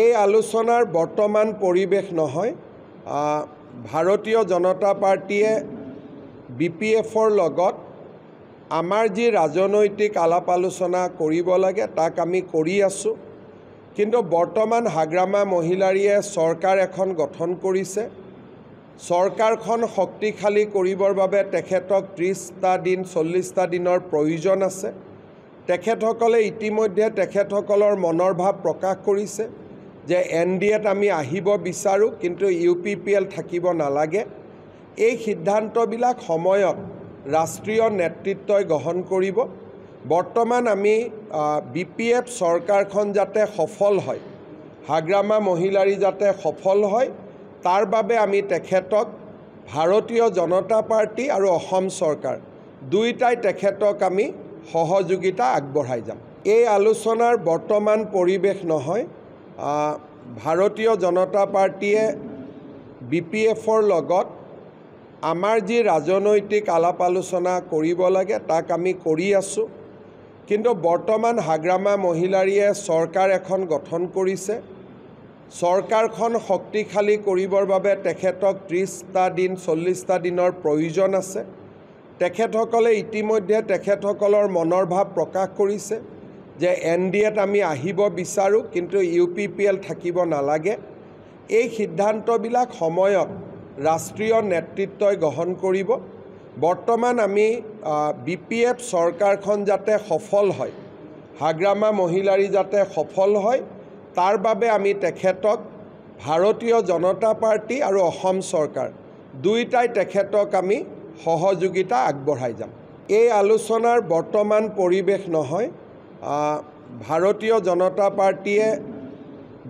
এই আলোচনাৰ বৰ্তমান পৰিৱেশ নহয়। ভাৰতীয় জনতা পাৰ্টিয়ে BPFৰ লগত আমাৰ যি ৰাজনৈতিক আলাপ আলোচনা কৰিব লাগে তাক আমি কৰি আছোঁ। কিন্তু বৰ্তমান হাগ্ৰামা মহিলাৰীয়ে চৰকাৰ এখন গঠন কৰিছে। চৰকাৰখন শক্তিশালী কৰিবৰ বাবে তেখেতক 30টা দিন 40টা দিনৰ প্ৰয়োজন আছে। তেখেতসকলে ইতিমধ্যে তেখেতসকলৰ মনৰ ভাৱ প্ৰকাশ কৰিছে যে NDAত আমি আহিব বিচাৰোঁ, কিন্তু UPPL থাকিব নালাগে। এই সিদ্ধান্তবিলাক সময়ত ৰাষ্ট্ৰীয় নেতৃত্বই গ্ৰহণ কৰিব। বৰ্তমান আমি BPF চৰকাৰখন যাতে সফল হয়, হাগ্ৰামা মহিলাৰী যাতে সফল হয়, তাৰ বাবে আমি তেখেতক ভাৰতীয় জনতা পাৰ্টি আৰু অসম চৰকাৰ দুয়োটাই তেখেতক আমি সহযোগিতা আগবঢ়াই যাম। এই আলোচনাৰ বৰ্তমান পৰিৱেশ নহয়। ভাৰতীয় জনতা পাৰ্টিয়ে BPFৰ লগত আমাৰ যি ৰাজনৈতিক আলাপ আলোচনা কৰিব লাগে তাক আমি কৰি আছোঁ। কিন্তু বৰ্তমান হাগ্ৰামা মহিলাৰীয়ে চৰকাৰ এখন গঠন কৰিছে। চৰকাৰখন শক্তিশালী কৰিবৰ বাবে তেখেতক 30টা দিন 40টা দিনৰ প্ৰয়োজন আছে। তেখেতসকলে ইতিমধ্যে তেখেতসকলৰ মনৰ ভাৱ প্ৰকাশ কৰিছে যে NDAত আমি আহিব বিচাৰোঁ, কিন্তু UPPL থাকিব নালাগে। এই সিদ্ধান্তবিলাক সময়ত ৰাষ্ট্ৰীয় নেতৃত্বই গ্ৰহণ কৰিব। বৰ্তমান আমি BPF চৰকাৰখন যাতে সফল হয়, হাগ্ৰামা মহিলাৰী যাতে সফল হয়, তাৰ বাবে আমি তেখেতক ভাৰতীয় জনতা পাৰ্টি আৰু অসম চৰকাৰ দুয়োটাই তেখেতক আমি সহযোগিতা আগবঢ়াই যাম। এই আলোচনাৰ বৰ্তমান পৰিৱেশ নহয়। ভাৰতীয় জনতা পাৰ্টিয়ে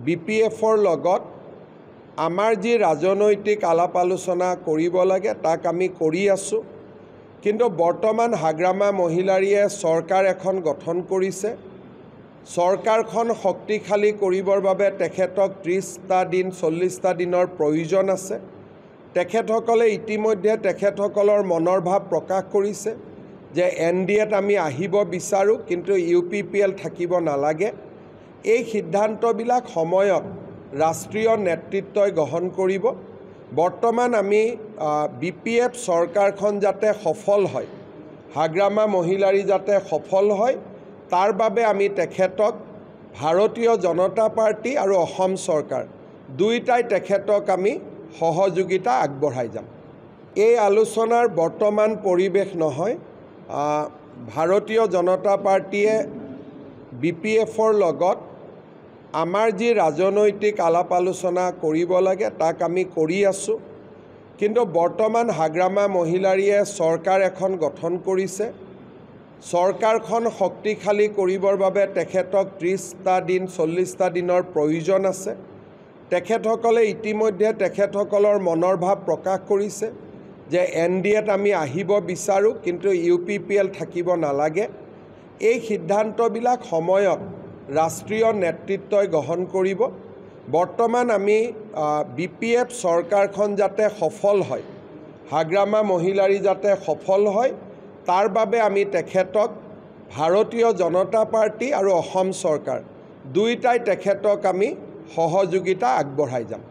BPFৰ লগত আমাৰ যি ৰাজনৈতিক আলাপ আলোচনা কৰিব লাগে তাক আমি কৰি আছোঁ। কিন্তু বৰ্তমান হাগ্ৰামা মহিলাৰীয়ে চৰকাৰ এখন গঠন কৰিছে। চৰকাৰখন শক্তিশালী কৰিবৰ বাবে তেখেতক 30টা দিন 40টা দিনৰ প্ৰয়োজন আছে। তেখেতসকলে ইতিমধ্যে তেখেতসকলৰ মনৰ ভাৱ প্ৰকাশ কৰিছে যে NDAত আমি আহিব বিচাৰোঁ, কিন্তু UPPL থাকিব নালাগে। এই সিদ্ধান্তবিলাক সময়ত ৰাষ্ট্ৰীয় নেতৃত্বই গ্ৰহণ কৰিব। বৰ্তমান আমি BPF চৰকাৰখন যাতে সফল হয়, হাগ্ৰামা মহিলাৰী যাতে সফল হয়, তাৰ বাবে আমি তেখেতক ভাৰতীয় জনতা পাৰ্টি আৰু অসম চৰকাৰ দুয়োটাই তেখেতক আমি সহযোগিতা আগবঢ়াই যাম। এই আলোচনাৰ বৰ্তমান পৰিৱেশ নহয়। ভাৰতীয় জনতা পাৰ্টিয়ে BPFৰ লগত আমাৰ যি ৰাজনৈতিক আলাপ আলোচনা কৰিব লাগে তাক আমি কৰি আছোঁ। কিন্তু বৰ্তমান হাগ্ৰামা মহিলাৰীয়ে চৰকাৰ এখন গঠন কৰিছে। চৰকাৰখন শক্তিশালী কৰিবৰ বাবে তেখেতক 30টা দিন 40টা দিনৰ প্ৰয়োজন আছে। তেখেতসকলে ইতিমধ্যে তেখেতসকলৰ মনৰ ভাৱ প্ৰকাশ কৰিছে যে NDAত আমি আহিব বিচাৰোঁ, কিন্তু UPPL থাকিব নালাগে। এই সিদ্ধান্তবিলাক সময়ত ৰাষ্ট্ৰীয় নেতৃত্বই গ্ৰহণ কৰিব। বৰ্তমান আমি BPF চৰকাৰখন যাতে সফল হয়, হাগ্ৰামা মহিলাৰী যাতে সফল হয়, তাৰ বাবে আমি তেখেতক ভাৰতীয় জনতা পাৰ্টি আৰু অসম চৰকাৰ দুয়োটাই তেখেতক আমি সহযোগিতা আগবঢ়াই যাম।